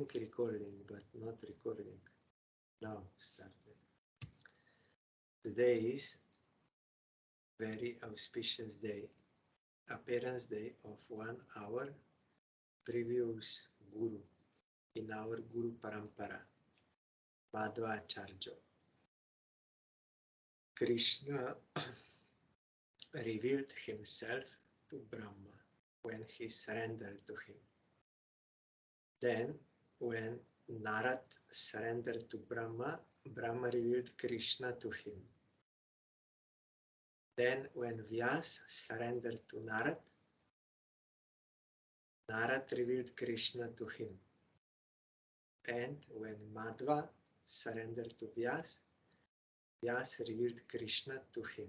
think recording, but not recording. Now started. Today is very auspicious day, appearance day of 1 hour previous Guru in our Guru Parampara, Madhvacharya. Krishna revealed himself to Brahma when he surrendered to him. Then, when Narad surrendered to Brahma, Brahma revealed Krishna to him. Then, when Vyas surrendered to Narad, Narad revealed Krishna to him. And when Madhva surrendered to Vyas, Vyas revealed Krishna to him.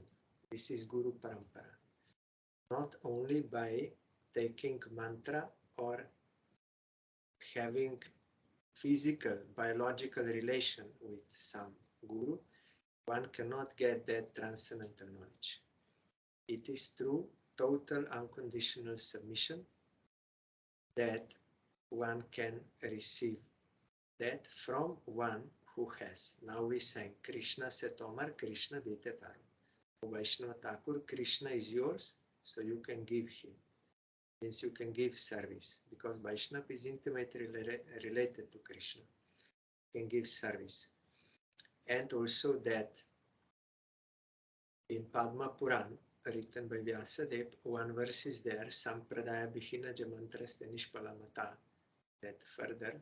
This is Guru Parampara. Not only by taking mantra or having physical, biological relation with some Guru, one cannot get that transcendental knowledge. It is through total unconditional submission that one can receive that from one who has. Now we sang Krishna se tomar, Krishna dete paro. Vaishnava Thakur, Krishna is yours, so you can give him. Means you can give service, because Vaishnava is intimately related to Krishna. You can give service. And also that in Padma Puran, written by Vyasadeva, one verse is there, Sampradaya Bhihina Jamantraste Nishpalamata, that further,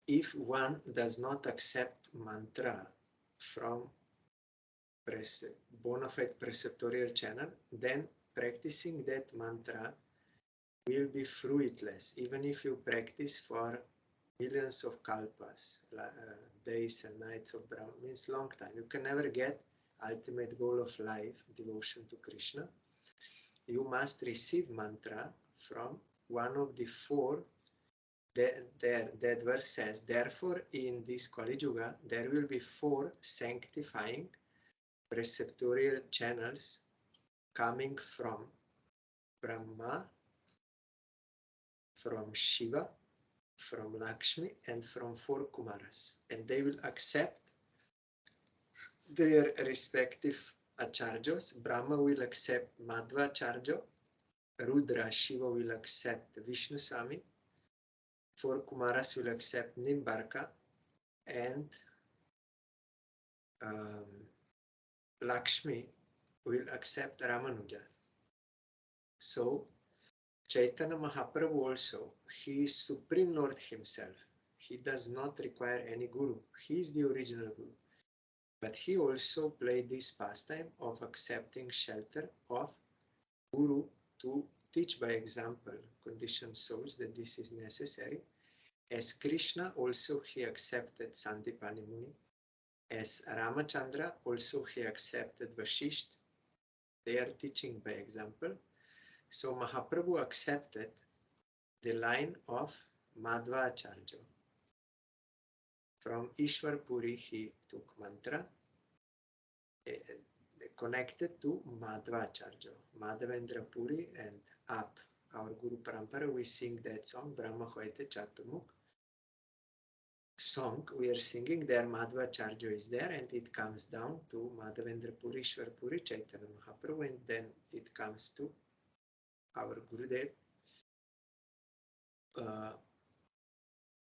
if one does not accept mantra from bona fide preceptorial channel, then practicing that mantra will be fruitless, even if you practice for millions of kalpas, days and nights of Brahma, means long time. You can never get ultimate goal of life, devotion to Krishna. You must receive mantra from one of the four. That verse says, therefore in this Kali Yuga, there will be 4 sanctifying preceptorial channels coming from Brahma, from Shiva, from Lakshmi, and from 4 Kumaras. And they will accept their respective acharyas. Brahma will accept Madhvacharya, Rudra, Shiva will accept Vishnu Sami, 4 Kumaras will accept Nimbarka, and Lakshmi will accept Ramanuja. So Chaitanya Mahaprabhu also, he is Supreme Lord himself. He does not require any Guru. He is the original Guru. But he also played this pastime of accepting shelter of Guru to teach by example conditioned souls that this is necessary. As Krishna also he accepted Sandipani Muni. As Ramachandra also he accepted Vashisht. They are teaching by example. So Mahaprabhu accepted the line of Madhvacharya. From Ishwar Puri he took mantra connected to Madhvacharya, Madhavendra Puri, and up our Guru Parampara we sing that song, Brahma Hoite Chaturmukh song. We are singing there, Madhvacharya is there, and it comes down to Madhavendra Puri, Ishwar Puri, Chaitanya Mahaprabhu, and then it comes to our Gurudev.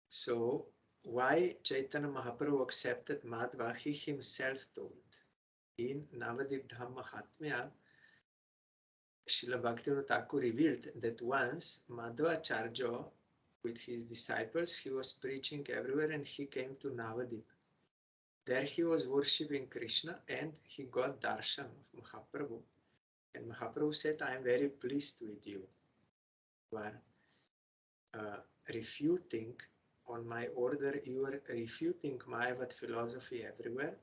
So why Chaitanya Mahaprabhu accepted Madhva, he himself told. In Navadip Dham Mahatmya, Srila Bhaktivinoda Thakur revealed that once Madhvacharya with his disciples, he was preaching everywhere and he came to Navadip. There he was worshipping Krishna and he got darshan of Mahaprabhu. And Mahaprabhu said, I am very pleased with you. You are refuting on my order, you are refuting Mayavad philosophy everywhere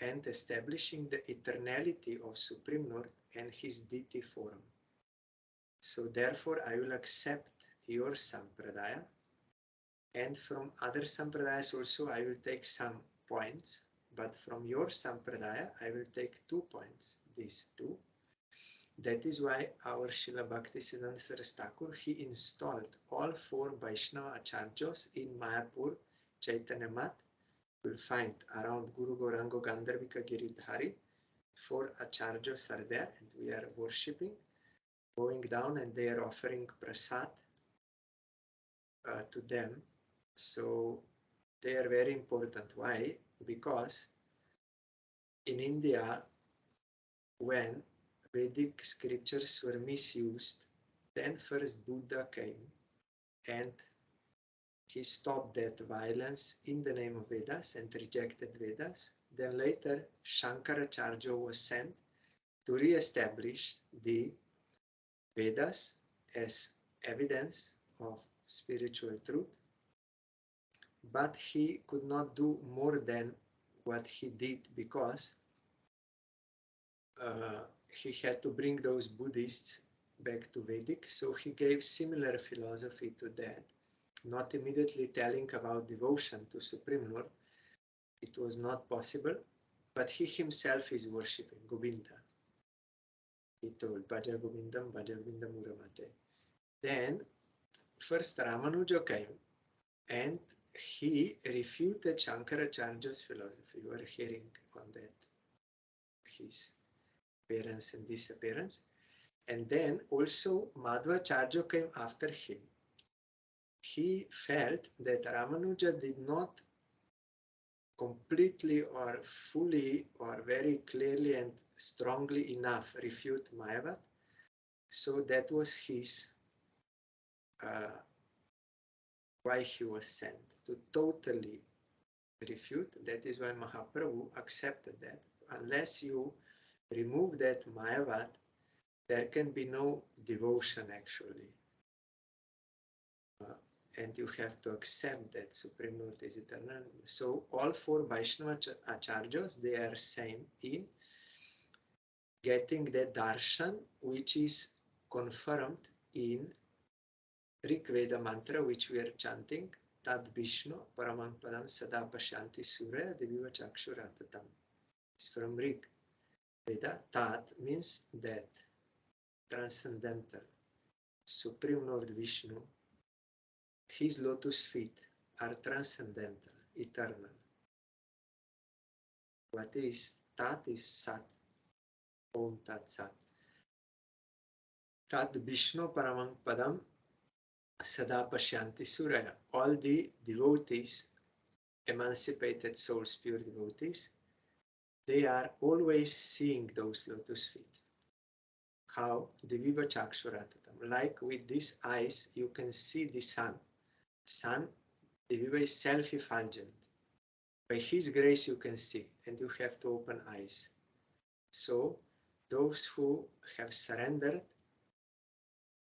and establishing the eternality of Supreme Lord and his deity form. So therefore I will accept your Sampradaya, and from other Sampradayas also I will take some points, but from your Sampradaya I will take 2 points, these 2. That is why our Srila Bhaktisiddhanta Saraswati Thakur, he installed all 4 Vaishnava Acharyas in Mayapur, Chaitanya Math. You will find around Guru Gaurango Gandharvika Giridhari, 4 Acharyas are there, and we are worshipping, going down, and they are offering prasad to them. So they are very important. Why? Because in India, when Vedic scriptures were misused, then first Buddha came and he stopped that violence in the name of Vedas and rejected Vedas. Then later Shankaracharya was sent to re-establish the Vedas as evidence of spiritual truth. But he could not do more than what he did because he had to bring those Buddhists back to Vedic. So he gave similar philosophy to that, not immediately telling about devotion to Supreme Lord. It was not possible, but he himself is worshipping Govinda. He told Bhaja Govindam Muramate. Then first Ramanuja came and he refuted Shankaracharya's philosophy. You are hearing on that, his appearance and disappearance. And then also Madhvacharya came after him. He felt that Ramanuja did not completely or fully or very clearly and strongly enough refute Mayavad. So that was his why he was sent, to totally refute. That is why Mahaprabhu accepted that. Unless you remove that Mayavad, there can be no devotion actually. And you have to accept that Supreme Lord is eternal. So all 4 Vaishnava Acharyas, they are same in getting that darshan, which is confirmed in Rig Veda mantra, which we are chanting, Tad Vishnu Paramang Padam Sada Pashyanti Surya Deviva Chakshuratatam. It's from Rig Veda. Tad means that, transcendental. Supreme Lord Vishnu, his lotus feet are transcendental, eternal. What is Tat is Sat. Om Tat Sat. Tad Vishnu Paramang Padam Sada Pashyanti Surya. All the devotees, emancipated souls, pure devotees, they are always seeing those lotus feet. How? Deviva Chakshuratatam. Like with these eyes, you can see the sun. Sun, Deviva is self-effulgent. By his grace you can see, and you have to open eyes. So those who have surrendered,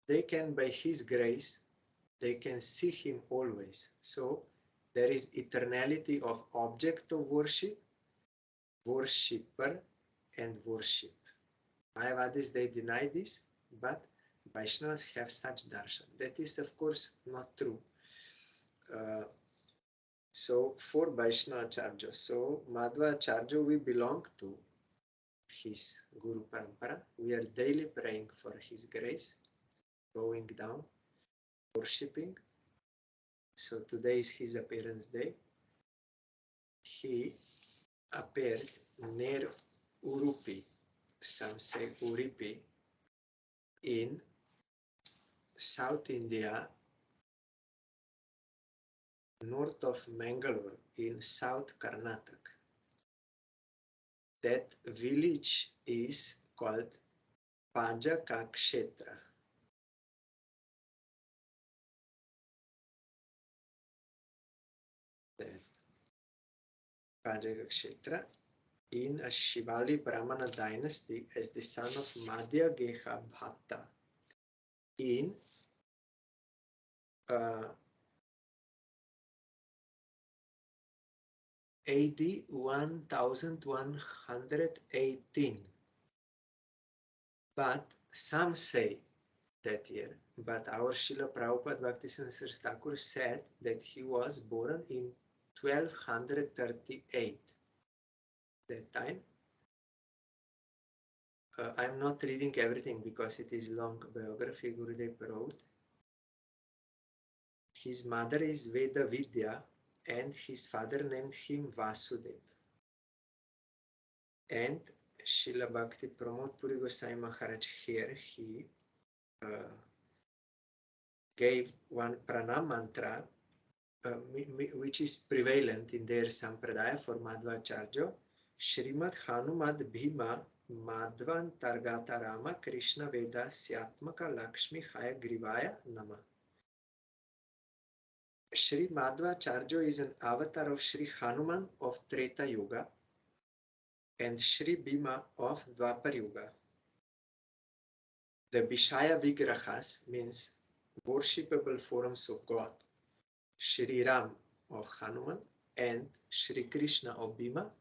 they can, by his grace, they can see him always. So there is eternality of object of worship, worshipper, and worship. Mayavadis, they deny this, but Vaishnavas have such darshan. That is, of course, not true. So for Vaishnava Acharya, so Madhvacharya, we belong to his Guru Parampara. We are daily praying for his grace, going down, worshipping. So today is his appearance day. He appeared near Udupi, some say Uripi, in South India, north of Mangalore, in South Karnataka. That village is called Pajakakshetra. That Pajakakshetra, in a Shivali Brahmana dynasty, as the son of Madhya Geha Bhatta, in AD 1118. But some say that year, but our Srila Prabhupada Bhaktisiddhanta Saraswati Thakur said that he was born in 1238. That time, I'm not reading everything because it is long biography Gurudev wrote. His mother is Veda Vidya and his father named him Vasudev. And Srila Bhakti Pramod Puri Goswami Maharaj here, he gave one pranam mantra which is prevalent in their sampradaya for Madhvacharya. Srimad Hanumad Bhima Madhvan Targata Rama Krishna Veda Syatmaka Lakshmi Haya Grivaya Nama. Sri Madhvacharya is an avatar of Sri Hanuman of Treta Yuga and Sri Bhima of Dwapar Yuga. The Vishaya Vigrahas means worshipable forms of God. Shri Ram of Hanuman and Shri Krishna of Bhima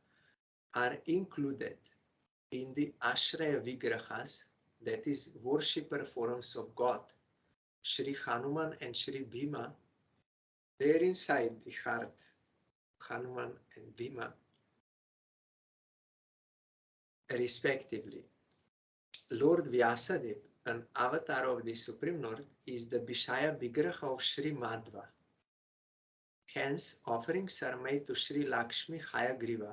are included in the Ashraya Vigrahas, that is, worshipper forms of God. Shri Hanuman and Shri Bhima, they are inside the heart, Hanuman and Bhima, respectively. Lord Vyasadeva, an avatar of the Supreme Lord, is the Vishaya Vigraha of Shri Madhva. Hence, offerings are made to Shri Lakshmi Hayagriva,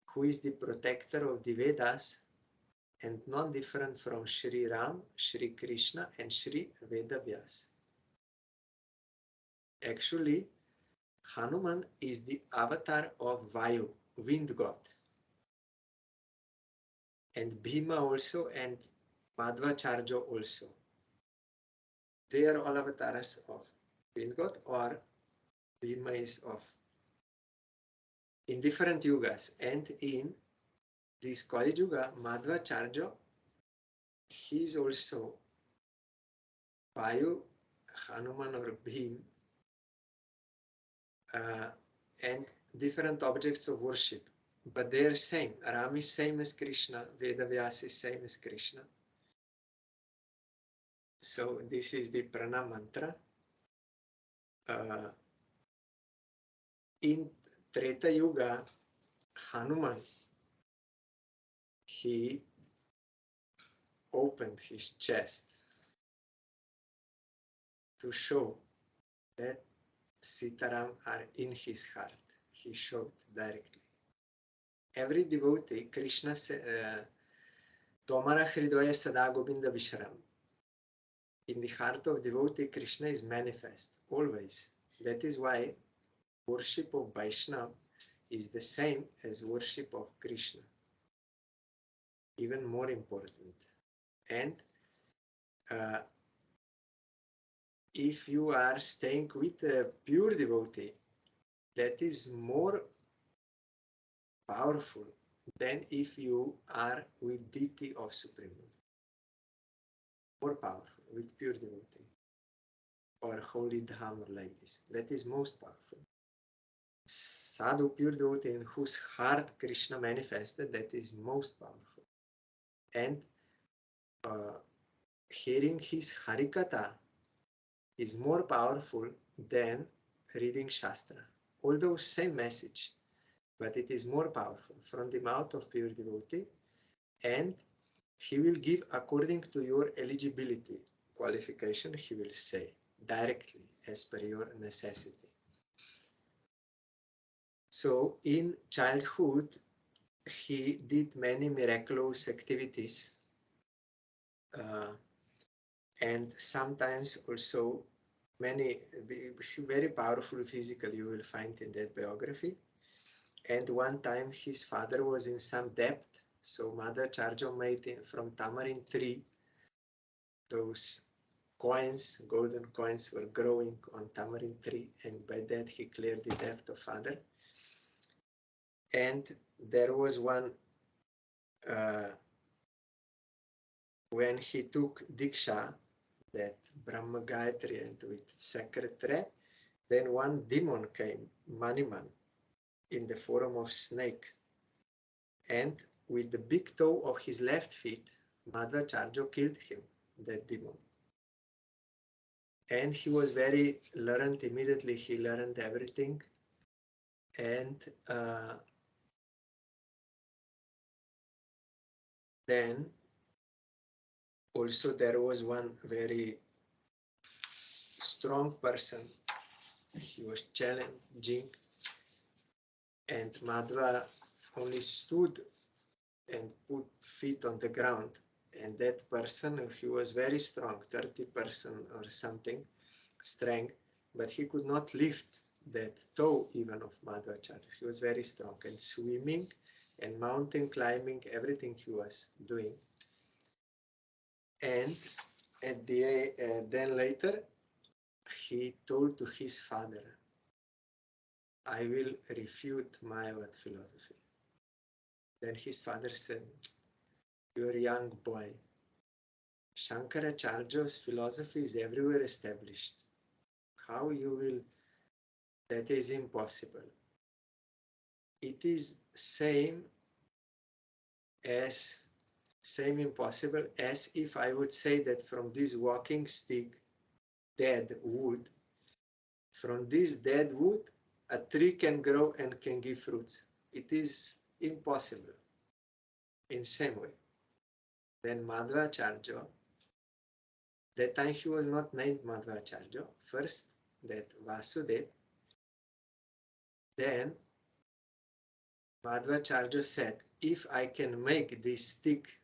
who is the protector of the Vedas and non-different from Shri Ram, Shri Krishna and Shri Vedavyas. Actually, Hanuman is the avatar of Vayu, wind god. And Bhima also and Madhvacharya also. They are all avatars of wind god, or Bhima is of in different yugas. And in this Kali Yuga, Madhvacharya, he is also Vayu, Hanuman or Bhim, and different objects of worship. But they are same. Ram is same as Krishna, Vedavyas is same as Krishna. So this is the pranam mantra. In Treta Yuga, Hanuman, he opened his chest to show that Sitaram are in his heart. He showed directly. Every devotee, Krishna said, Tomara Hridaya Sada Govinda Visharam. In the heart of devotee, Krishna is manifest, always. That is why worship of Vaishnava is the same as worship of Krishna. Even more important. And if you are staying with a pure devotee, that is more powerful than if you are with deity of Supreme Lord. More powerful with pure devotee or holy dham or like this. That is most powerful. Sadhu, pure devotee in whose heart Krishna manifested, that is most powerful. And hearing his Harikatha is more powerful than reading Shastra. Although same message, but it is more powerful from the mouth of pure devotee, and he will give according to your eligibility, qualification, he will say directly as per your necessity. So in childhood, he did many miraculous activities, and sometimes also many very powerful physically, you will find in that biography. And one time his father was in some debt, so Madhvacharya made from tamarind tree, those coins, golden coins were growing on tamarind tree, and by that he cleared the debt of father. And there was one, when he took Diksha, that Brahma Gayatri and with sacred thread, then one demon came, Maniman, in the form of snake. And with the big toe of his left feet, Madhvacharya killed him, that demon. And he was very learned, immediately he learned everything. And then also there was one very strong person. He was challenging, and Madhva only stood and put feet on the ground. And that person, he was very strong, 30% or something strength, but he could not lift that toe even of Madhvacharya. He was very strong, and swimming and mountain climbing, everything he was doing. And at then later, he told to his father, I will refute Mayavad philosophy. Then his father said, you're a young boy. Shankaracharya's philosophy is everywhere established. How you will, that is impossible. It is same impossible as if I would say that from this walking stick, dead wood, from this dead wood, a tree can grow and can give fruits. It is impossible in same way. Then Madhvacharya, that time he was not named Madhvacharya, first that Vasudeva, then Madhvacharya said, if I can make this stick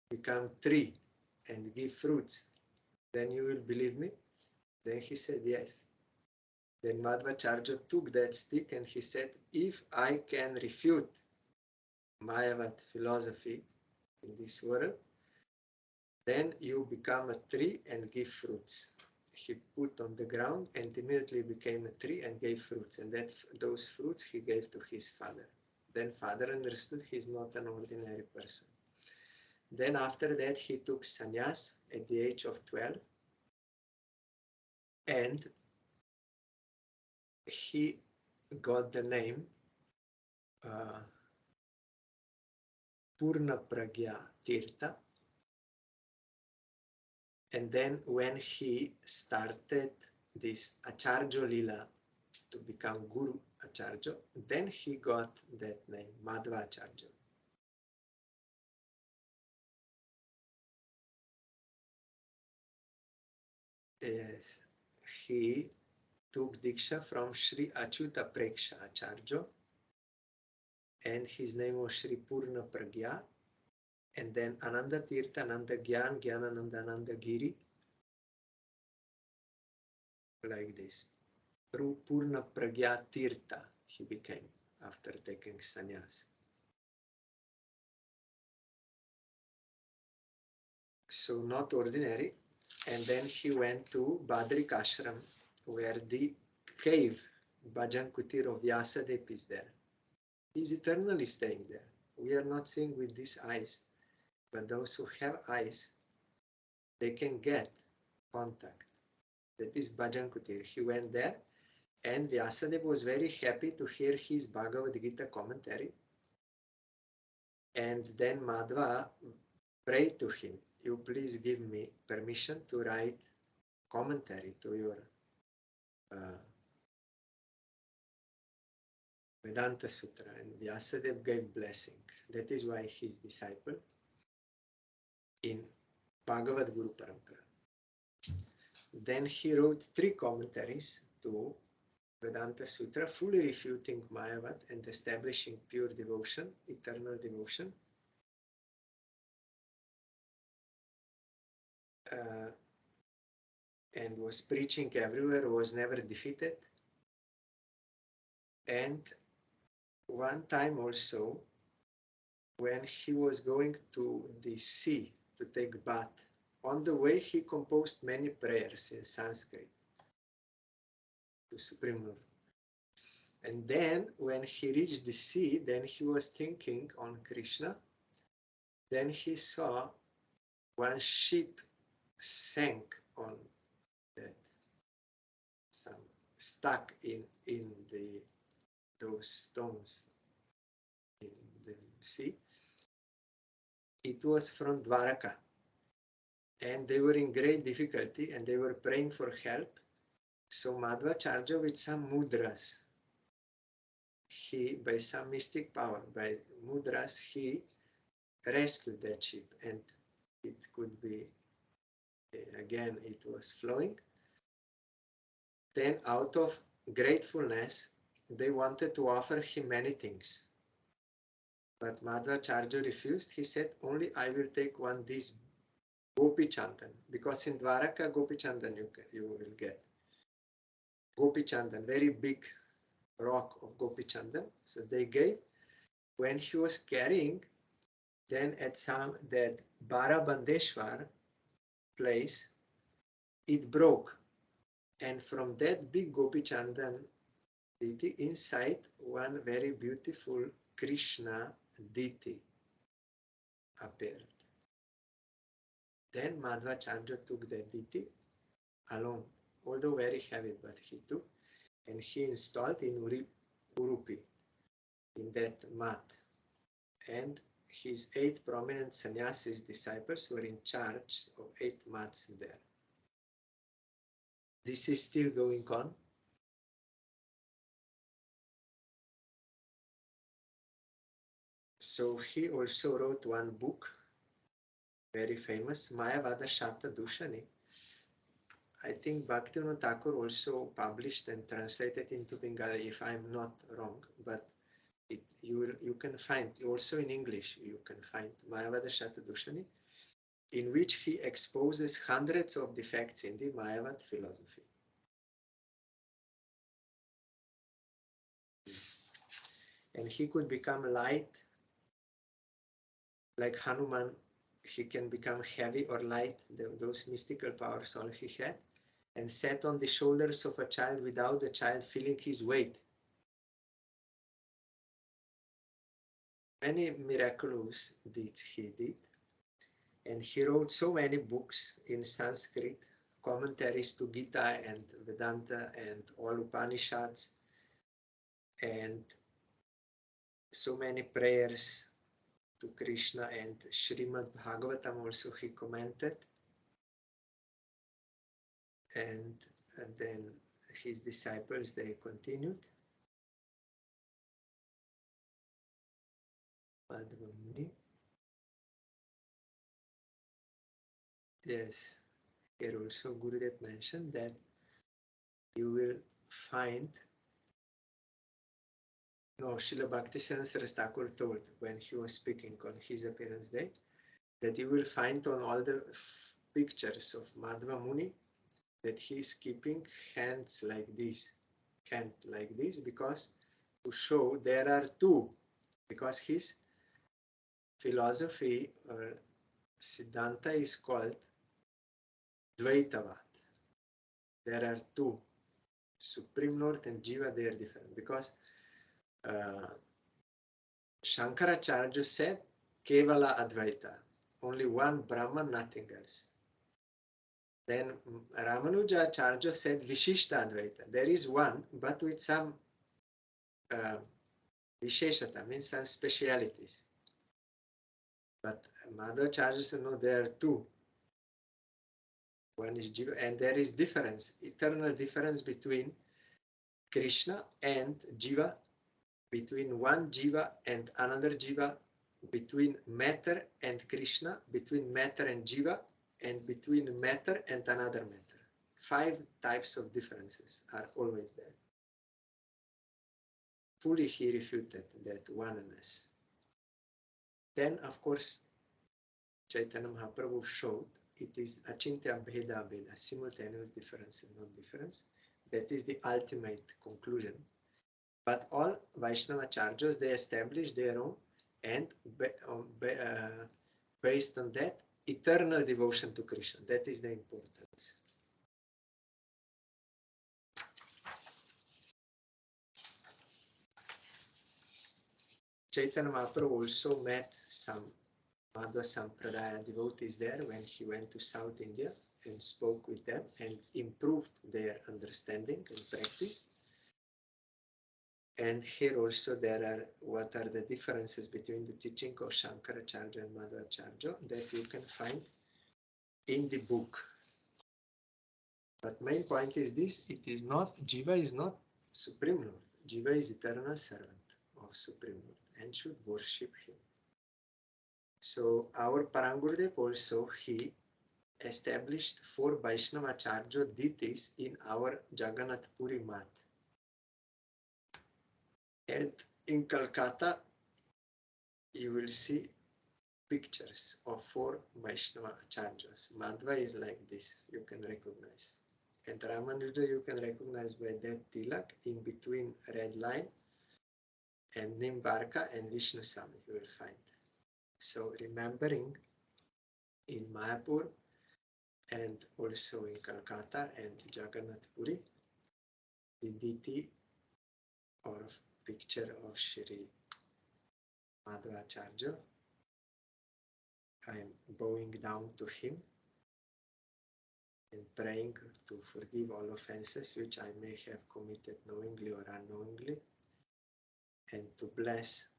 become tree and give fruits, then you will believe me? Then he said, yes. Then Madhvacharya took that stick and he said, if I can refute Mayavad philosophy in this world, then you become a tree and give fruits. He put on the ground and immediately became a tree and gave fruits. And those fruits he gave to his father. Then father understood he is not an ordinary person. Then after that he took sannyas at the age of 12. And he got the name Purna Pragya Tirtha. And then when he started this Acharya Lila to become Guru Acharya, then he got that name, Madhvacharya. Yes, he took Diksha from Sri Achyuta Preksha Acharya, and his name was Sri Purna Pragya, and then Ananda Tirtha, Ananda Gyan, Gyanananda, Ananda Giri, like this. Through Purna Pragya Tirtha he became after taking sannyas. So not ordinary. And then he went to Badrik Ashram, where the cave Bhajan Kutir of Vyasadeva is there. He's eternally staying there. We are not seeing with these eyes, but those who have eyes, they can get contact. That is Bhajan Kutir. He went there, and Vyasadeva was very happy to hear his Bhagavad Gita commentary. And then Madhva prayed to him, you please give me permission to write commentary to your Vedanta Sutra, and Vyasadeva gave blessing. That is why he is disciple in Bhagavad Guru Parampara. Then he wrote 3 commentaries to Vedanta Sutra, fully refuting Mayavad and establishing pure devotion, eternal devotion. And was preaching everywhere, was never defeated. And one time also, when he was going to the sea to take bath, on the way he composed many prayers in Sanskrit to Supreme Lord. And then when he reached the sea, then he was thinking on Krishna. Then he saw one ship sank on that, some stuck in those stones in the sea. It was from Dwaraka, and they were in great difficulty and they were praying for help. So Madhvacharya, with some mudras, he, by some mystic power, by mudras, he rescued that ship, and it could be, again, it was flowing. Then out of gratefulness, they wanted to offer him many things. But Madhvacharya refused. He said, only I will take one, this Gopi Chandan, because in Dwaraka, Gopi Chandan you will get. Gopi Chandan, very big rock of Gopi Chandan. So they gave. When he was carrying, then at that Barabandeshwar place, it broke. And from that big Gopi Chandan deity, inside one very beautiful Krishna deity appeared. Then Madhvacharya took that deity alone, although very heavy, but he took, and he installed in Urupi, in that mat. And his 8 prominent sannyasis disciples were in charge of 8 mats there. This is still going on. So he also wrote one book, very famous, Mayavada Shata Dushani. I think Bhaktivinoda Thakur also published and translated into Bengali, if I'm not wrong, but you can find, also in English, you can find Mayavada Shata Dushani, in which he exposes hundreds of defects in the Mayavad philosophy. And he could become light, like Hanuman, he can become heavy or light, those mystical powers all he had, and sat on the shoulders of a child without the child feeling his weight. Many miraculous deeds he did, and he wrote so many books in Sanskrit, commentaries to Gita and Vedanta and all Upanishads, and so many prayers to Krishna, and Srimad Bhagavatam also he commented. And then his disciples, they continued. Madhva Muni. Yes, here also Gurudev mentioned that you will find, no, Srila Bhaktisiddhanta Saraswati Thakur told when he was speaking on his appearance day, that you will find on all the pictures of Madhva Muni that he is keeping hands like this, because to show there are 2, because his philosophy or Siddhanta is called Dvaitavad. There are 2, Supreme Lord and Jiva, they are different, because Shankaracharya said Kevala Advaita, only one Brahman, nothing else. Then Ramanujacharya said Vishishta Advaita, there is one, but with some Visheshata, means some specialities. But Madhvacharya said, no, there are 2. One is Jiva, and there is difference, eternal difference between Krishna and Jiva, between one Jiva and another Jiva, between matter and Krishna, between matter and Jiva, and between matter and another matter. 5 types of differences are always there. Fully he refuted that oneness. Then, of course, Chaitanya Mahaprabhu showed it is Achintya Bheda Bheda, simultaneous difference and non-difference. That is the ultimate conclusion. But all Vaishnavacharyas, they established their own, and based on that, eternal devotion to Krishna. That is the importance. Chaitanya Mahaprabhu also met some Madhva Sampradaya devotees there when he went to South India and spoke with them and improved their understanding and practice. And here also there are, what are the differences between the teaching of Shankaracharya and Madhvacharya that you can find in the book. But main point is this, it is not, Jiva is not Supreme Lord. Jiva is eternal servant of Supreme Lord and should worship him. So our Parangurudev also, he established 4 Vaishnavacharya deities in our Jagannath Puri Math. And in Calcutta, you will see pictures of 4 Vaishnavacharyas. Madhva is like this, you can recognize. And Ramanuja you can recognize by that tilak in between red line and Nimbarka and Vishnu Sami you will find. So remembering in Mayapur and also in Calcutta and Jagannath Puri, the deity or picture of Shri Madhvacharya, I am bowing down to him and praying to forgive all offenses which I may have committed knowingly or unknowingly, and to bless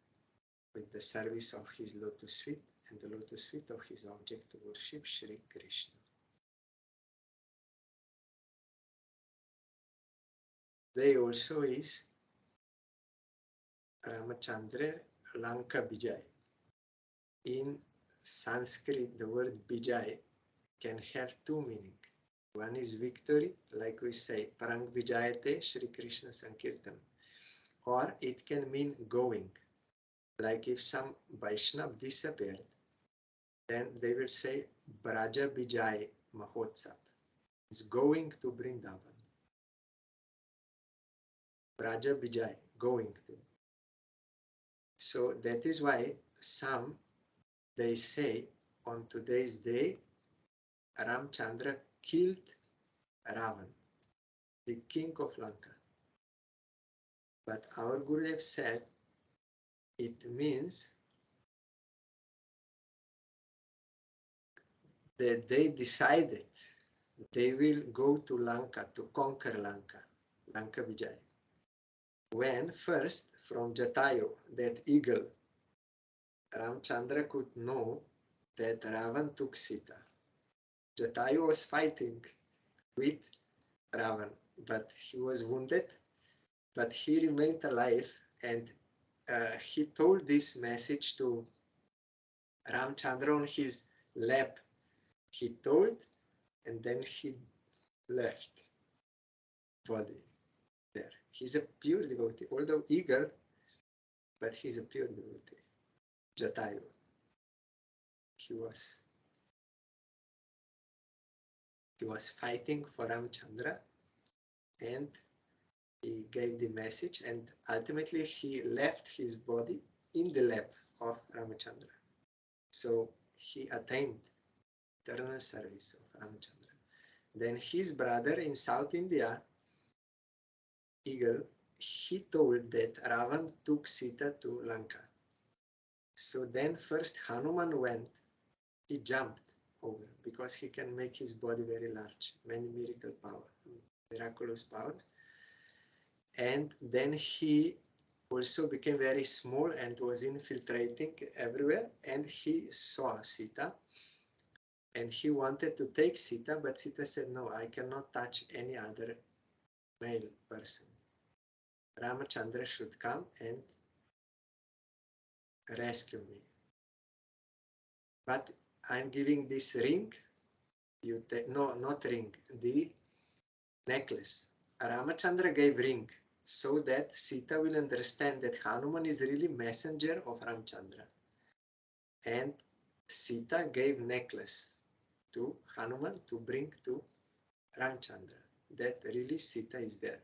with the service of his lotus feet and the lotus feet of his object to worship, Shri Krishna. They also is Ramachandra Lanka Vijay. In Sanskrit, the word Vijay can have 2 meanings. One is victory, like we say, Parang Vijayate Shri Krishna Sankirtan. Or it can mean going. Like if some Vaishnav disappeared, then they will say Braja Vijay Mahotsav. It's going to Vrindavan. Braja Vijay, going to. So that is why some, they say on today's day, Ramachandra killed Ravan, the king of Lanka. But our Gurudev said it means that they decided they will go to Lanka to conquer Lanka, Lanka Vijay. When first from Jatayu, that eagle, Ramachandra could know that Ravan took Sita. Jatayu was fighting with Ravan, but he was wounded, but he remained alive, and he told this message to Ramachandra on his lap. He told, and then he left body there. He's a pure devotee, although eagle, but he's a pure devotee. Jatayu. He was fighting for Ramachandra, and he gave the message, and ultimately he left his body in the lap of Ramachandra. So he attained eternal service of Ramachandra. Then his brother in South India, Eagle, he told that Ravan took Sita to Lanka. So then first Hanuman went, he jumped over because he can make his body very large, many miraculous powers. And then he also became very small and was infiltrating everywhere, and he saw Sita. And he wanted to take Sita, but Sita said, no, I cannot touch any other male person. Ramachandra should come and rescue me. But I'm giving this ring, you take, no, not ring, the necklace. Ramachandra gave ring so that Sita will understand that Hanuman is really messenger of Ramachandra. And Sita gave necklace to Hanuman to bring to Ramachandra, that really Sita is there.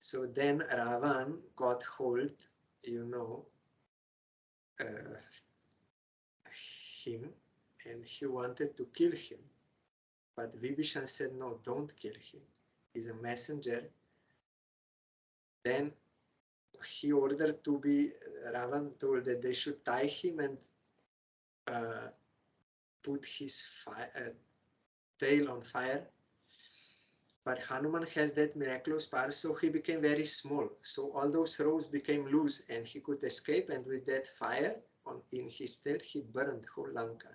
So then Ravan got hold, him, and he wanted to kill him. But Vibhishan said, no, don't kill him. He's a messenger. Then he ordered to be, Ravan told that they should tie him and put his tail on fire. But Hanuman has that miraculous power, so he became very small. So all those ropes became loose and he could escape, and with that fire in his tail, he burned whole Lanka.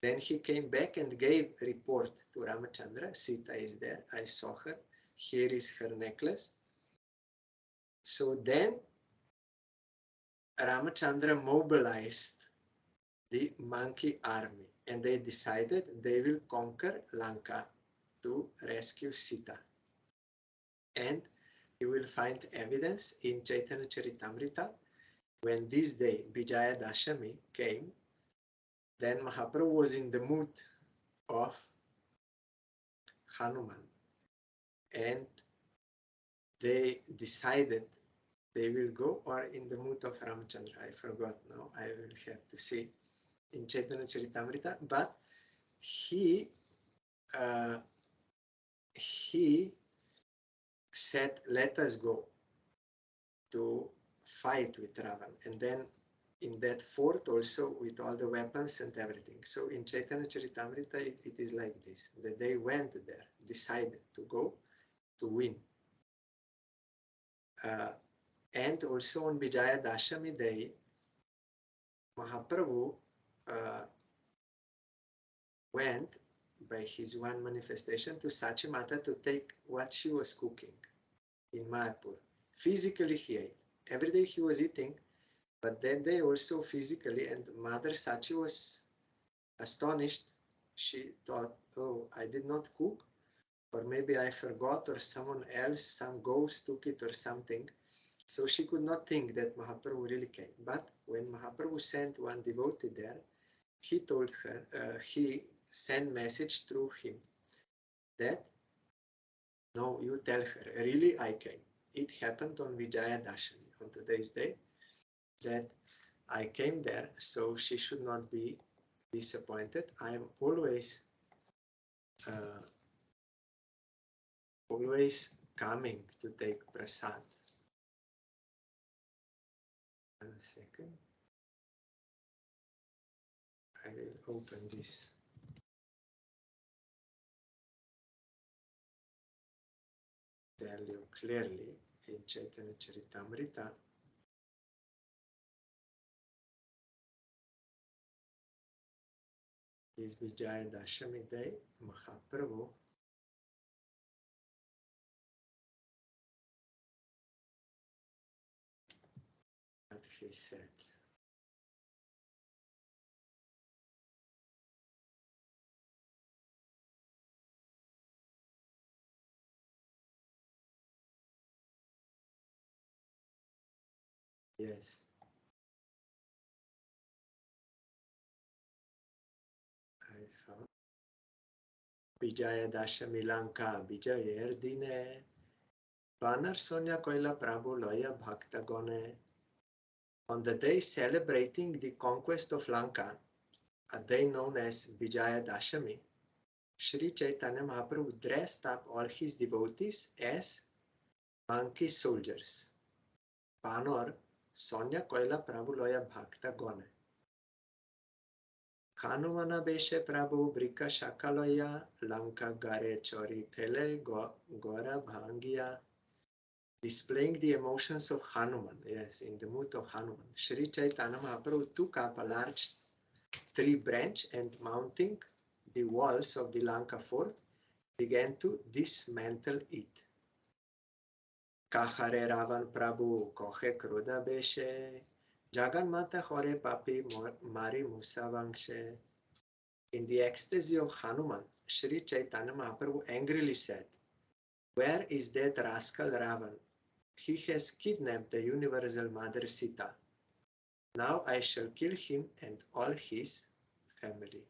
Then he came back and gave report to Ramachandra. Sita is there, I saw her, here is her necklace. So then Ramachandra mobilized the monkey army and they decided they will conquer Lanka to rescue Sita. And you will find evidence in Chaitanya Charitamrita when this day, Vijaya Dashami, came, then Mahaprabhu was in the mood of Hanuman. And they decided they will go, or in the mood of Ramachandra. I forgot now. I will have to see in Chaitanya Charitamrita. But he said, let us go to fight with Ravan. And then in that fort also with all the weapons and everything. So in Chaitanya Charitamrita, it is like this, that they went there, decided to go to win. And also on Vijaya Dashami day, Mahaprabhu went by his one manifestation to Sachi Mata to take what she was cooking in Mayapur. Physically he ate. Every day he was eating, but that day also physically, and Mother Sachi was astonished. She thought, oh, I did not cook, or maybe I forgot, or someone else, some ghost took it or something. So she could not think that Mahaprabhu really came. But when Mahaprabhu sent one devotee there, he told her, he sent message through him that, no, you tell her, really I came. It happened on Vijaya Dashami, on today's day, that I came there, so she should not be disappointed. I am always coming to take prasad. 1 second. I will open this. Tell you clearly in Chaitanya Charitamrita. This Vijaya Dashami day, Mahaprabhu what he said. Yes. I found Vijaya Dashami Lanka Vijay Erdine Banar Sonya Koila Prabhu Loya Bhakta Gone. On the day celebrating the conquest of Lanka, a day known as Vijaya Dashami, Sri Chaitanya Mahaprabhu dressed up all his devotees as monkey soldiers. Banor Sonya Koila Prabhu Loya Bhakta Gone. Hanumana Beshe Prabhu Brika Shakaloya Lanka Gare Chori Pele Gora Bhangiya. Displaying the emotions of Hanuman, yes, in the mood of Hanuman. Sri Chaitanya Mahaprabhu took up a large tree branch and mounting the walls of the Lanka fort, began to dismantle it. Kahare Ravan Prabhu Kohe Kruda Beshe Jagan Mata Hore Papi Mari Musavangshe. In the ecstasy of Hanuman, Sri Chaitanya Mahaprabhu angrily said, where is that rascal Ravan? He has kidnapped the universal mother Sita. Now I shall kill him and all his family.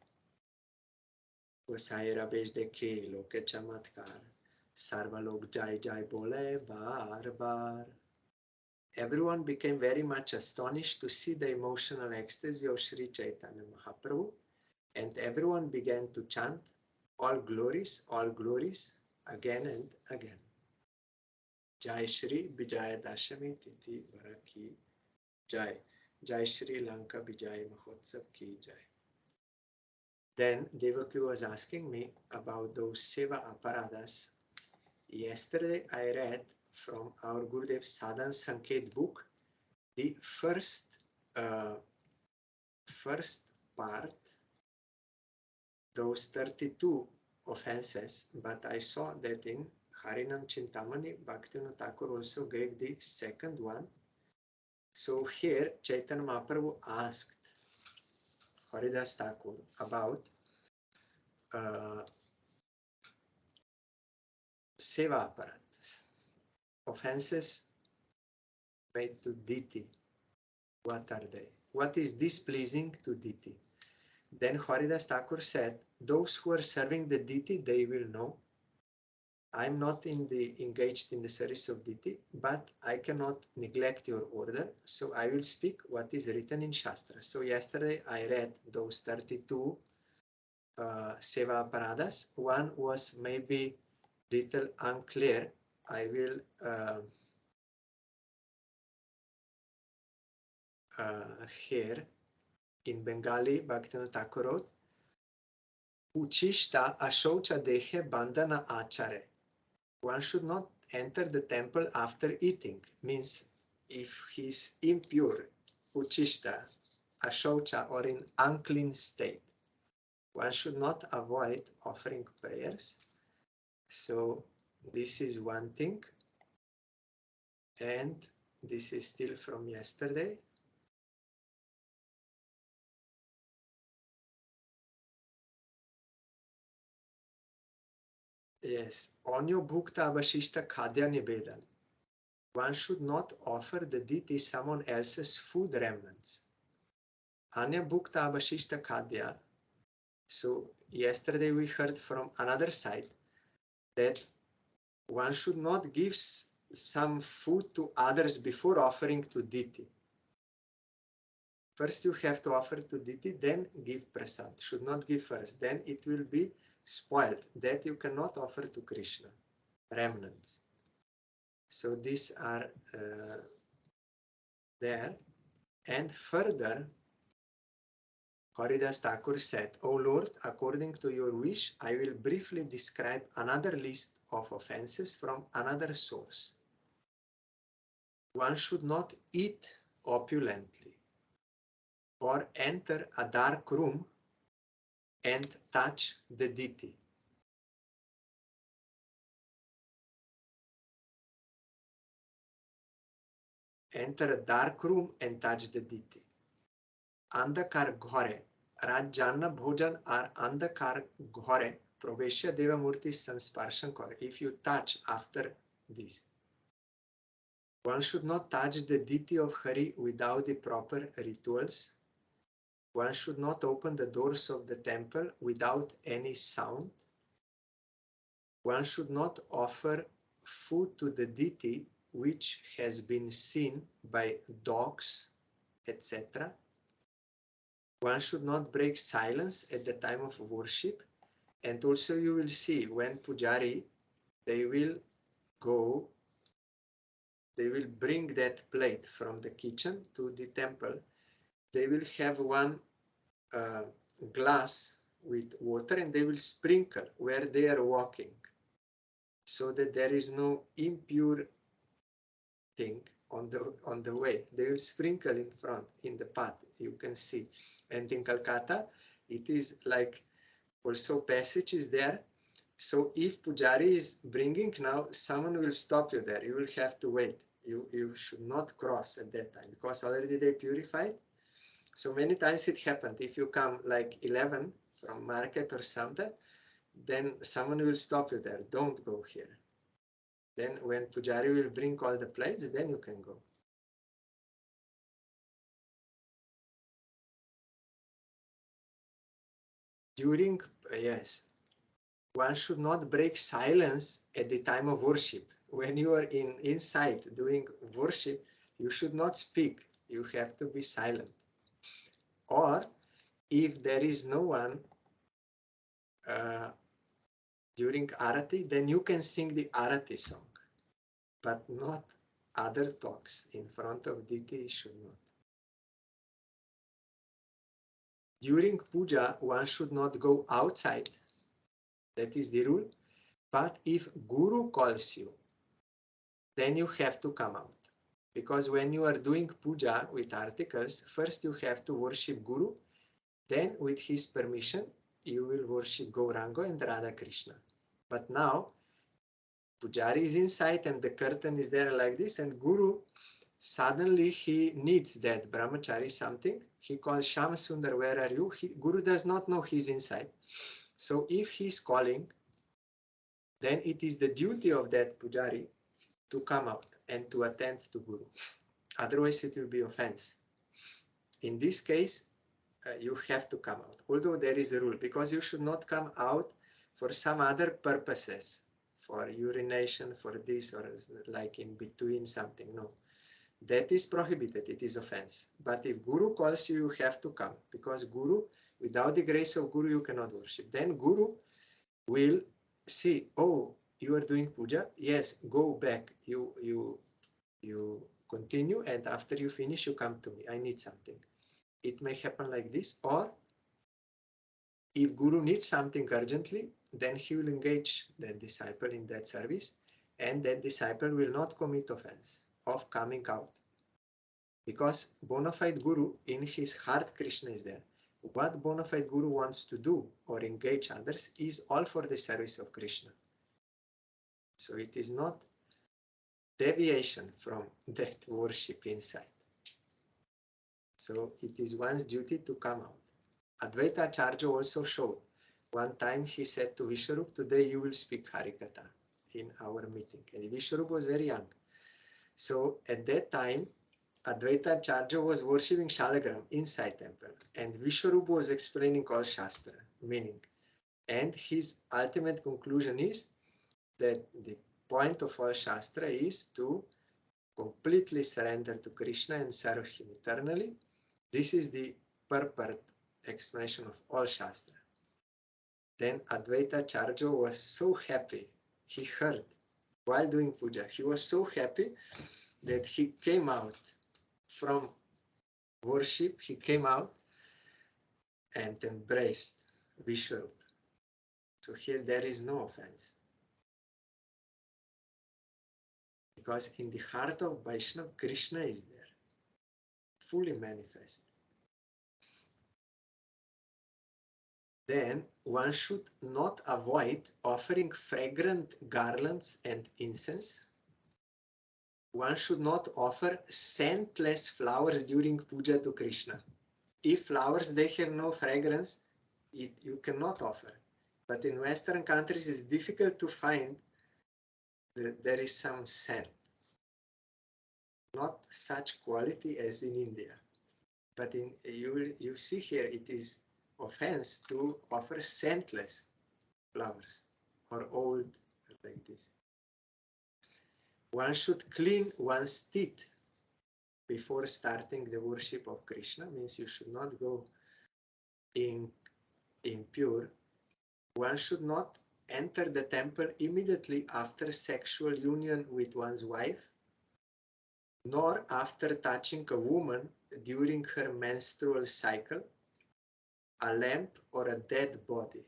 Gosai Rabesh dekhe loke chamatkar. Sarva log jai jai bole bar bar. Everyone became very much astonished to see the emotional ecstasy of Sri Chaitanya Mahaprabhu, and everyone began to chant all glories, again and again. Jai Shri Vijaya Dashami Titi Varaki Jai. Jai Shri Lanka Vijay Mahotsav Ki Jai. Then Devaki was asking me about those Seva Aparadas. Yesterday I read from our Gurudev Sadhan Sanket book the first part, those 32 offenses, but I saw that in Harinam Chintamani, Bhaktivinoda Thakur also gave the second one, So here Chaitanya Mahaprabhu asked Haridas Thakur about seva apparatus, offenses made to deity. What are they? What is displeasing to deity? Then Haridas Thakur said, those who are serving the deity, they will know. I'm not engaged in the service of deity, but I cannot neglect your order, so I will speak what is written in Shastra. So yesterday I read those 32 seva aparadas. One was maybe little unclear. I will here in Bengali, Bhaktivinoda Thakur wrote, Uchishta ashaucha dehe bandhana achare. One should not enter the temple after eating. Means if he's impure, uchishta, ashaucha, or in unclean state, one should not avoid offering prayers. So this is one thing. And this is still from yesterday. Yes, Onyo Bhukta Avashishta Khadya Nivedan. One should not offer the deity someone else's food remnants. Anya Bhukta Avashishta Khadya. So yesterday we heard from another side that one should not give some food to others before offering to deity. First you have to offer to deity, then give prasad. Should not give first, then it will be spoiled. That you cannot offer to Krishna. Remnants. So these are there. And further, Haridas Thakur said, O Lord, according to your wish, I will briefly describe another list of offenses from another source. One should not eat opulently or enter a dark room and touch the deity. Enter a dark room and touch the deity. Andhakar ghore, Rajjanna bhojan ar andhakar ghore, Probeshya Devamurti Sansparshan kore. If you touch after this, one should not touch the deity of Hari without the proper rituals. One should not open the doors of the temple without any sound. One should not offer food to the deity which has been seen by dogs, etc. One should not break silence at the time of worship. And also you will see when Pujari, they will bring that plate from the kitchen to the temple. They will have one glass with water and they will sprinkle where they are walking so that there is no impure thing on the way. They will sprinkle in front, in the path, you can see. And in Calcutta, it is like also passage is there. So if Pujari is bringing now, someone will stop you there. You will have to wait. You should not cross at that time because already they purified. So many times it happened. If you come like 11 from market or something, then someone will stop you there. Don't go here. Then when Pujari will bring all the plates, then you can go. During, yes, one should not break silence at the time of worship. When you are inside doing worship, you should not speak. You have to be silent. Or if there is no one during Arati, then you can sing the Arati song, but not other talks in front of deity. You should not. During puja, one should not go outside. That is the rule. But if Guru calls you, then you have to come out. Because when you are doing puja with articles, first you have to worship Guru, then with his permission, you will worship Gauranga and Radha Krishna. But now, Pujari is inside and the curtain is there like this, and Guru Suddenly he needs that brahmachari something. He calls Shamasundar, where are you? Guru does not know he's inside. So if he's calling, then it is the duty of that pujari to come out and to attend to Guru. Otherwise it will be offense. In this case, you have to come out. Although there is a rule, because you should not come out for some other purposes, for urination, for this, or like in between something. No. That is prohibited, it is offense. But if Guru calls you, you have to come, because Guru, without the grace of Guru, you cannot worship. Then Guru will see, oh, you are doing puja, yes, go back, you continue, and after you finish, you come to me, I need something. It may happen like this, or if Guru needs something urgently, then he will engage that disciple in that service, and that disciple will not commit offense of coming out. Because bona fide Guru, in his heart, Krishna is there. What bona fide Guru wants to do or engage others is all for the service of Krishna. So it is not deviation from that worship inside. So it is one's duty to come out. Advaitacharya also showed. One time he said to Vishwarup, today you will speak Harikatha in our meeting. And Vishwarup was very young. So at that time, Advaitacharya was worshipping Shalagram inside temple, and Vishwarupa was explaining all Shastra, meaning. And his ultimate conclusion is that the point of all Shastra is to completely surrender to Krishna and serve him eternally. This is the purport explanation of all Shastra. Then Advaitacharya was so happy. He heard while doing puja. He was so happy that he came out from worship, he came out and embraced Vishwarupa. So here there is no offense. Because in the heart of Vaishnava, Krishna is there, fully manifest. Then one should not avoid offering fragrant garlands and incense. One should not offer scentless flowers during puja to Krishna. If flowers, they have no fragrance, you cannot offer. But in Western countries, it's difficult to find that there is some scent. Not such quality as in India. But you see here, it is offense to offer scentless flowers or old like this. One should clean one's teeth before starting the worship of Krishna. Means you should not go impure. One should not enter the temple immediately after sexual union with one's wife, nor after touching a woman during her menstrual cycle, a lamp, or a dead body.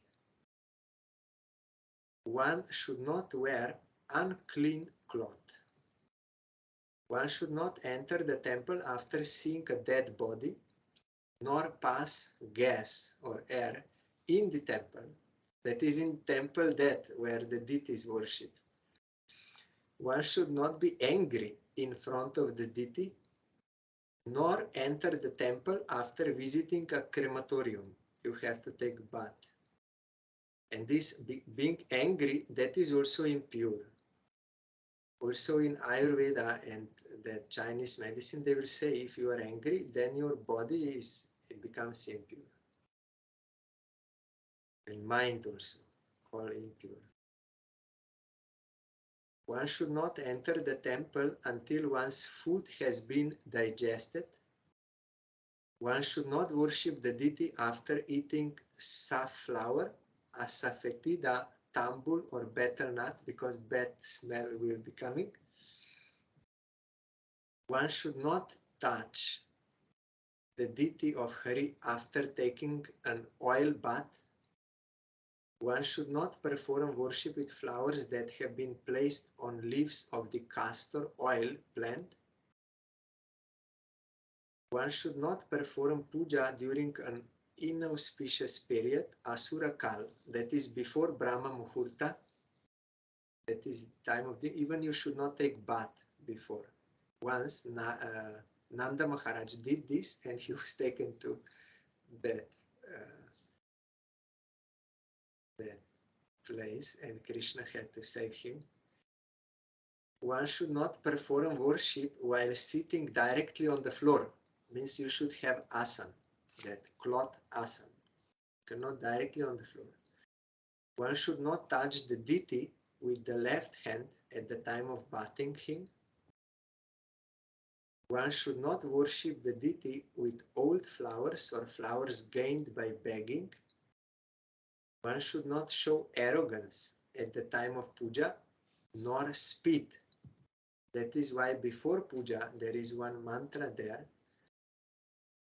One should not wear unclean cloth. One should not enter the temple after seeing a dead body, nor pass gas or air in the temple. That is in temple that where the deity is worshipped. One should not be angry in front of the deity, nor enter the temple after visiting a crematorium. You have to take bath. And this being angry, that is also impure. Also in Ayurveda and the Chinese medicine, they will say if you are angry, then your body becomes impure. And mind also, all impure. One should not enter the temple until one's food has been digested. One should not worship the deity after eating safflower, asafoetida, tambul, or betel nut, because bad smell will be coming. One should not touch the deity of Hari after taking an oil bath. One should not perform worship with flowers that have been placed on leaves of the castor oil plant. One should not perform puja during an inauspicious period, Asura Kal, that is before Brahma Muhurta. That is time of the, even you should not take bath before. Once Nanda Maharaj did this, and he was taken to that place, and Krishna had to save him. One should not perform worship while sitting directly on the floor. Means you should have asana, that cloth asana. Cannot directly on the floor. One should not touch the deity with the left hand at the time of bathing him. One should not worship the deity with old flowers or flowers gained by begging. One should not show arrogance at the time of puja, nor spit. That is why before puja there is one mantra there,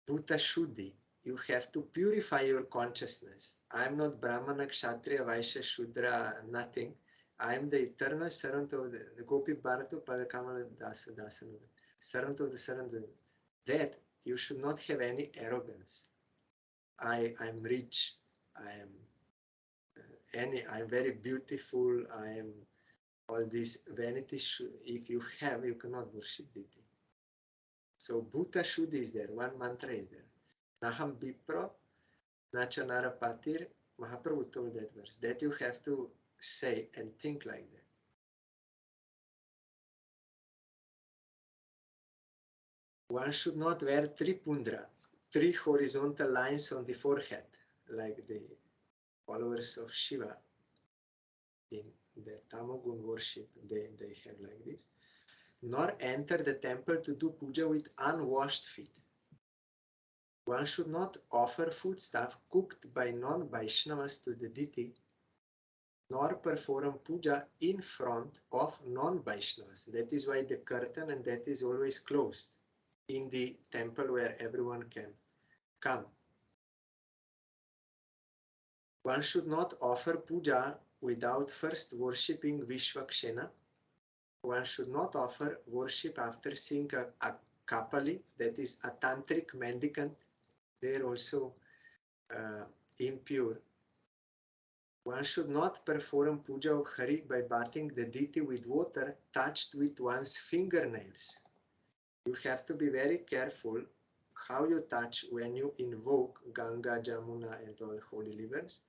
Bhuta Shuddhi. You have to purify your consciousness. I am not Brahmana, Kshatriya, Vaishya, Shudra, nothing. I am the eternal servant of the Gopi Bharatu Padakamala Dasa Dasananda. Servant of the servant. That you should not have any arrogance. I am rich. I am I am very beautiful. I am all these vanities. If you have, you cannot worship deity. So Bhuta Shuddhi is there. One mantra is there. Naham Bipro, Nacha Narapatir. Mahaprabhu told that verse. That you have to say and think like that. One should not wear tripundra, 3 horizontal lines on the forehead, like the followers of Shiva in the Tamagun worship, they have like this. Nor enter the temple to do puja with unwashed feet. One should not offer foodstuff cooked by non-Vaishnavas to the deity, nor perform puja in front of non-Vaishnavas. That is why the curtain and that is always closed in the temple where everyone can come. One should not offer puja without first worshipping Vishwakshena. One should not offer worship after seeing a kapali, that is a tantric mendicant. They are also impure. One should not perform puja of Hari by bathing the deity with water touched with one's fingernails. You have to be very careful how you touch when you invoke Ganga, Jamuna and all holy rivers.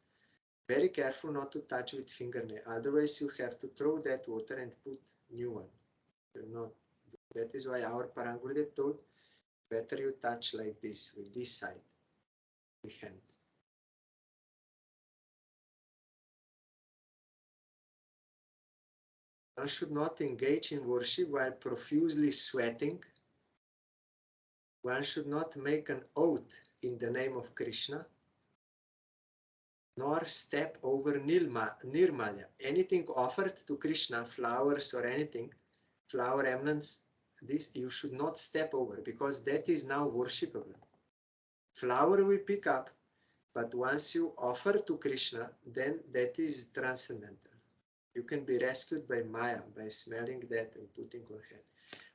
Very careful not to touch with fingernail. Otherwise you have to throw that water and put new one. Not. That is why our Parangurudev told, better you touch like this, with this side, the hand. One should not engage in worship while profusely sweating. One should not make an oath in the name of Krishna, nor step over nirmalya. Anything offered to Krishna, flowers or anything, flower remnants, this you should not step over, because that is now worshipable. Flower we pick up, but once you offer to Krishna, then that is transcendental. You can be rescued by Maya, by smelling that and putting on head.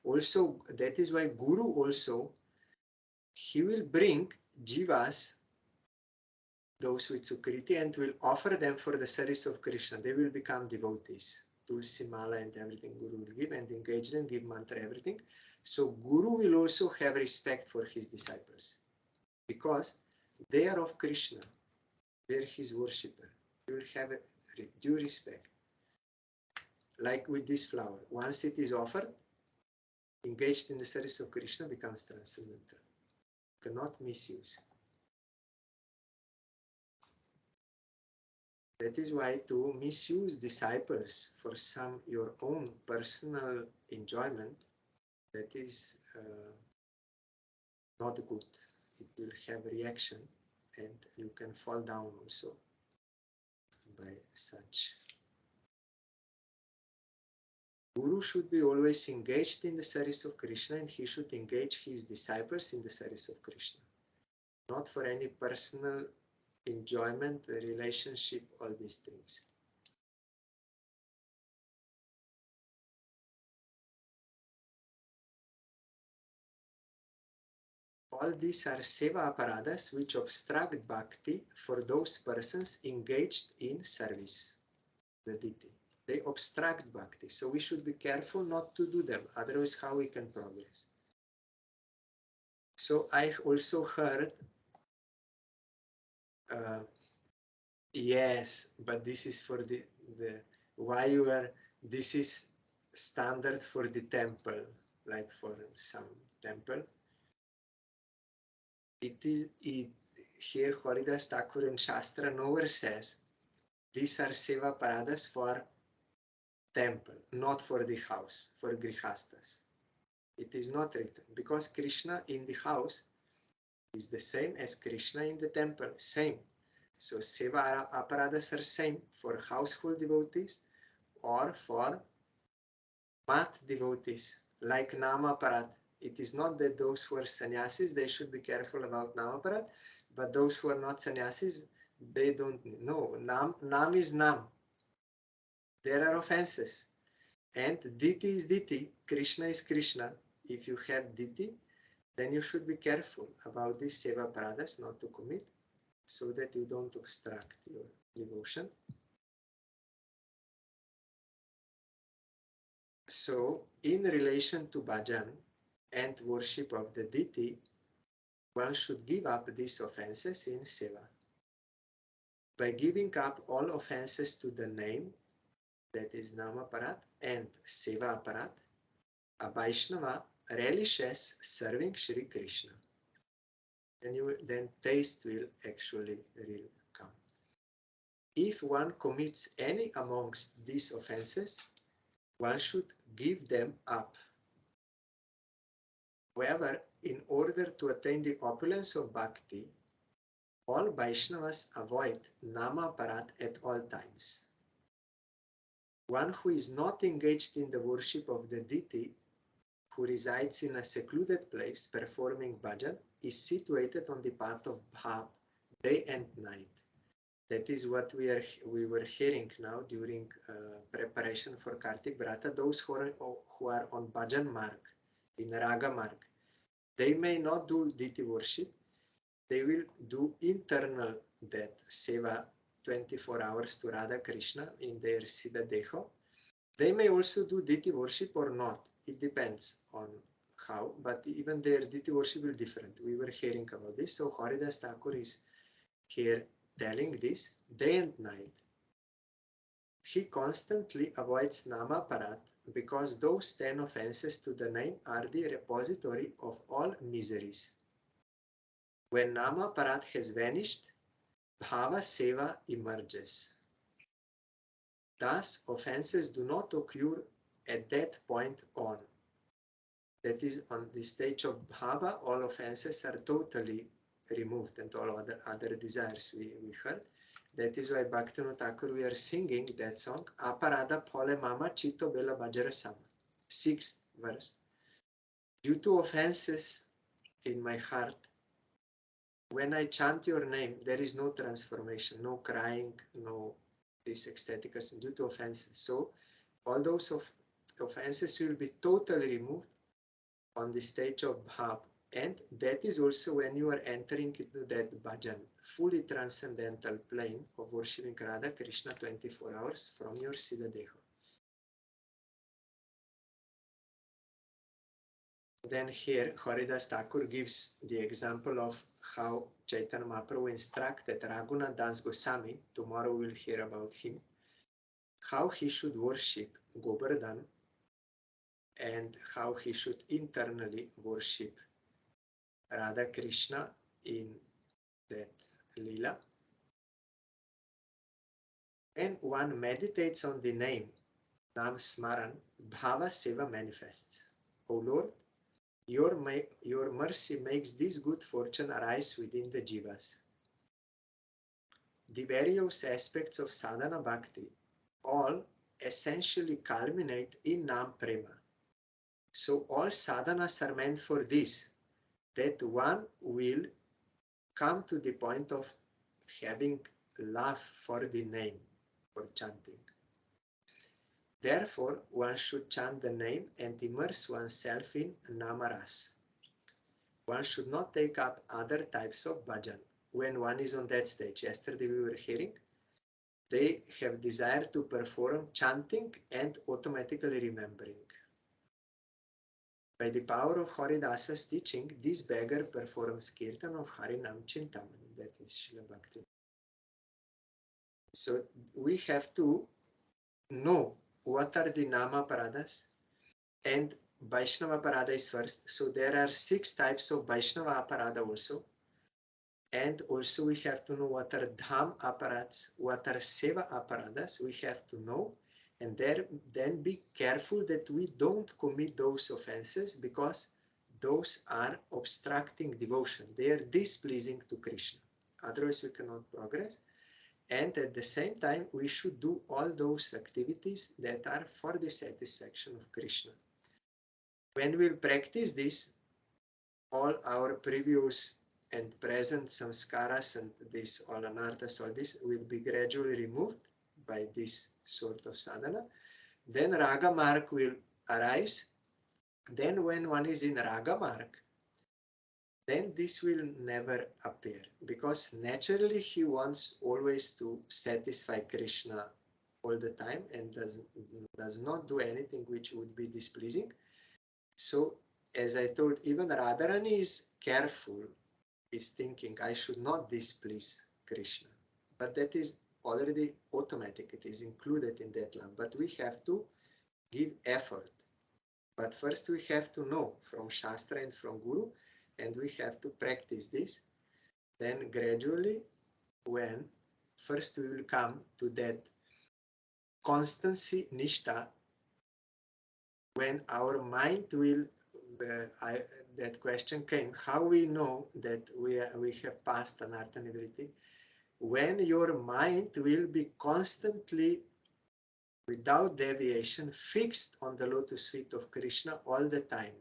Also, that is why Guru also, he will bring jivas, those with Sukriti, and will offer them for the service of Krishna. They will become devotees. Tulsi Mala and everything Guru will give, and engage them, give mantra, everything. So Guru will also have respect for his disciples, because they are of Krishna. They are his worshipper. He will have a due respect. Like with this flower, once it is offered, engaged in the service of Krishna, becomes transcendental. Cannot misuse. That is why to misuse disciples for some your own personal enjoyment, that is not good. It will have reaction, and you can fall down also by such. Guru should be always engaged in the service of Krishna, and he should engage his disciples in the service of Krishna. Not for any personal enjoyment, relationship, all these things. All these are seva aparadas which obstruct bhakti for those persons engaged in service, the deity. They obstruct bhakti. So we should be careful not to do them. Otherwise, how we can progress? So I also heard, yes, but this is for the why you are, this is standard for the temple, like for some temple. Here Haridas Thakur in Shastra nowhere says these are seva paradas for temple, not for the house, for grihastas. It is not written, because Krishna in the house is the same as Krishna in the temple, same. So seva aparadas are same for household devotees or for mat devotees, like nama aparat. It is not that those who are sannyasis, they should be careful about nama aparat, but those who are not sannyasis, they don't know. Nam is nam. There are offenses. And Diti is Diti, Krishna is Krishna. If you have Diti, then you should be careful about these seva paradas not to commit, so that you don't obstruct your devotion. So, in relation to bhajan and worship of the deity, one should give up these offenses in seva. By giving up all offenses to the name, that is Namaparat, and Seva Aparat, a Vaishnava relishes serving Shri Krishna. Then taste will actually come. If one commits any amongst these offenses, one should give them up. However, in order to attain the opulence of bhakti, all Vaishnavas avoid Nama Parat at all times. One who is not engaged in the worship of the deity, who resides in a secluded place performing bhajan, is situated on the path of bhav day and night. That is what we were hearing now during preparation for Kartik Brata. Those who are on bhajan mark, in raga mark, they may not do deity worship. They will do internal that seva 24 hours to Radha Krishna in their Siddha Deho. They may also do deity worship or not. It depends on how, but even their deity worship will be different. We were hearing about this. So Haridas Thakur is here telling this day and night. He constantly avoids Nama Parat because those 10 offenses to the name are the repository of all miseries. When Nama Parat has vanished, Bhava Seva emerges. Thus, offenses do not occur at that point on. That is, on the stage of Bhava, all offenses are totally removed and all other desires we heard. That is why Bhaktivinoda Thakur, we are singing that song, Aparada Phole Mama Chitto Bela Bajara Sama. 6th verse. Due to offenses in my heart, when I chant your name, there is no transformation, no crying, no this ecstatic due to offenses. So all those offenses will be totally removed on the stage of bhav. And that is also when you are entering into that bhajan, fully transcendental plane of worshipping Radha Krishna 24 hours from your Siddha Deho. Then here Haridas Thakur gives the example of how Chaitanya Mahaprabhu instructed Raghunath Das Goswami, tomorrow we'll hear about him, how he should worship Govardhan and how he should internally worship Radha Krishna in that lila. When one meditates on the name, Nam Smaran, Bhava Seva manifests. O Lord, your mercy makes this good fortune arise within the jivas. The various aspects of sadhana bhakti all essentially culminate in Nam Prema. So all sadhanas are meant for this, that one will come to the point of having love for the name, for chanting. Therefore, one should chant the name and immerse oneself in Namaras. One should not take up other types of bhajan when one is on that stage. Yesterday we were hearing they have desire to perform chanting and automatically remembering. By the power of Haridasa's teaching, this beggar performs kirtan of Harinam Chintamani. That is Srila Bhakti. So we have to know what are the Nama Paradas, and Vaishnava Parada is first. So there are 6 types of Vaishnava Aparada also. And also we have to know what are Dham Aparats, what are Seva Aparadas, we have to know. And then be careful that we don't commit those offenses, because those are obstructing devotion. They are displeasing to Krishna. Otherwise we cannot progress. And at the same time, we should do all those activities that are for the satisfaction of Krishna. When we'll practice this, all our previous and present samskaras and this all anarthas, all this will be gradually removed by this sort of sadhana. Then raga mark will arise. Then when one is in raga mark, then this will never appear, because naturally he wants always to satisfy Krishna all the time and does not do anything which would be displeasing. So as I told, even Radharani is careful, is thinking, I should not displease Krishna. But that is already automatic, it is included in that lamp. But we have to give effort. But first we have to know from Shastra and from Guru, and we have to practice this. Then gradually, when first we will come to that constancy, nishta, when our mind will, that question came, how we know that we have passed anartha nivritti? When your mind will be constantly, without deviation, fixed on the lotus feet of Krishna all the time.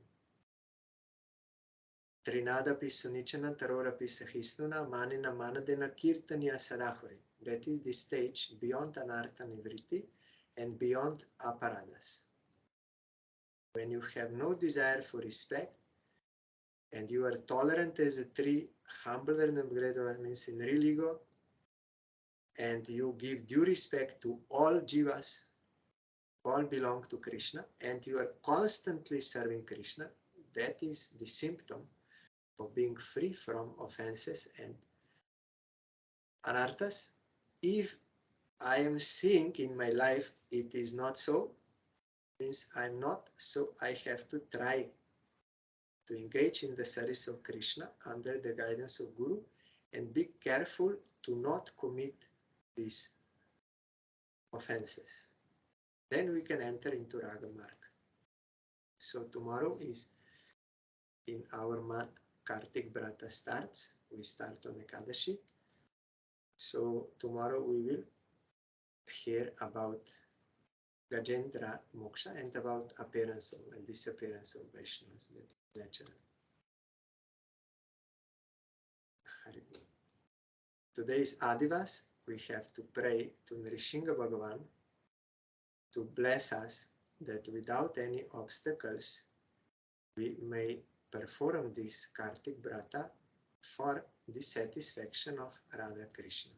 Trinadapi sunichana tarorapi sahisnuna manina manadena kirtanya sadahuri. That is the stage beyond anartha nivritti and beyond aparadas. When you have no desire for respect, and you are tolerant as a tree, humbler than greater means in real ego, and you give due respect to all jivas, all belong to Krishna, and you are constantly serving Krishna, that is the symptom of being free from offenses and anarthas. If I am seeing in my life it is not so, means I'm not, so I have to try to engage in the service of Krishna under the guidance of Guru, and be careful to not commit these offenses. Then we can enter into Raga Marg. So tomorrow is in our month Kartik Brata starts. We start on Ekadashi. So tomorrow we will hear about Gajendra Moksha and about appearance of and disappearance of Vaishnavas. Natural. Today is Adivas. We have to pray to Nrishinga Bhagavan to bless us that without any obstacles we may perform this Kartik Brata for the satisfaction of Radha Krishna.